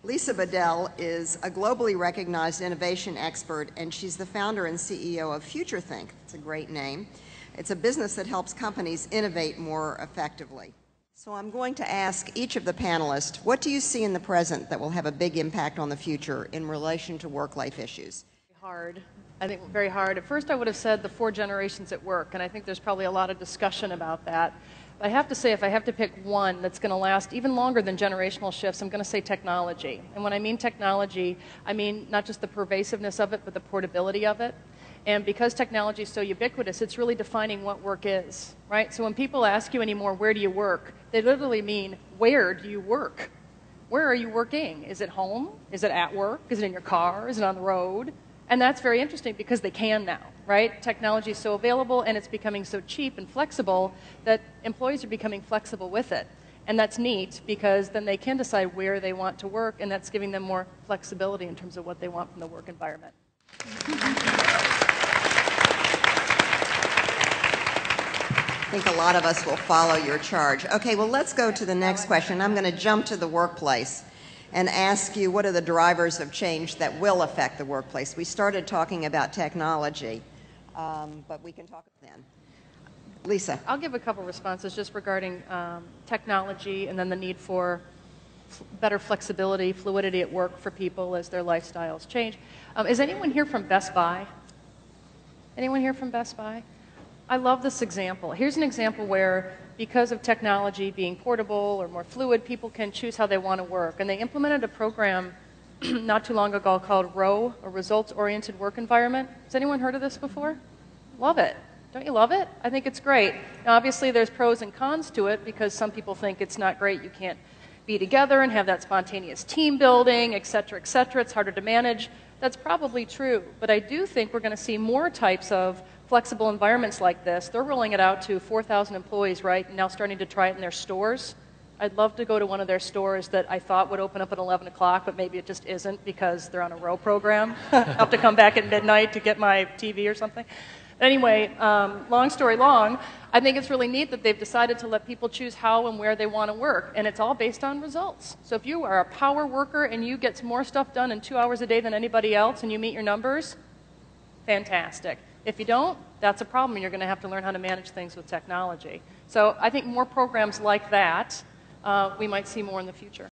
Lisa Bedell is a globally recognized innovation expert, and she's the founder and CEO of FutureThink. It's a great name. It's a business that helps companies innovate more effectively. So I'm going to ask each of the panelists, what do you see in the present that will have a big impact on the future in relation to work-life issues? Hard. I think very hard. At first I would have said the 4 generations at work, and I think there's probably a lot of discussion about that. But I have to say, if I have to pick one that's going to last even longer than generational shifts, I'm going to say technology. And when I mean technology, I mean not just the pervasiveness of it, but the portability of it. And because technology is so ubiquitous, it's really defining what work is, right? So when people ask you anymore, where do you work? They literally mean, where do you work? Where are you working? Is it home? Is it at work? Is it in your car? Is it on the road? And that's very interesting because they can now, right? Technology is so available and it's becoming so cheap and flexible that employees are becoming flexible with it. And that's neat because then they can decide where they want to work, and that's giving them more flexibility in terms of what they want from the work environment. I think a lot of us will follow your charge. Okay, well, let's go to the next question. I'm going to jump to the workplace and ask you, what are the drivers of change that will affect the workplace? We started talking about technology, but we can talk then. Lisa. I'll give a couple responses just regarding technology and then the need for better flexibility, fluidity at work for people as their lifestyles change. Is anyone here from Best Buy? Anyone here from Best Buy? I love this example. Here's an example where, because of technology being portable or more fluid, people can choose how they want to work. And they implemented a program not too long ago called ROWE, or Results-Oriented Work Environment. Has anyone heard of this before? Love it. Don't you love it? I think it's great. Now, obviously, there's pros and cons to it because some people think it's not great. You can't be together and have that spontaneous team building, et cetera, et cetera. It's harder to manage. That's probably true. But I do think we're going to see more types of flexible environments like this. They're rolling it out to 4,000 employees, right, and now starting to try it in their stores. I'd love to go to one of their stores that I thought would open up at 11 o'clock, but maybe it just isn't because they're on a ROWE program. I'll have to come back at midnight to get my TV or something. Anyway, long story long, I think it's really neat that they've decided to let people choose how and where they want to work, and it's all based on results. So if you are a power worker and you get more stuff done in 2 hours a day than anybody else and you meet your numbers, fantastic. If you don't, that's a problem, and you're going to have to learn how to manage things with technology. So I think more programs like that, we might see more in the future.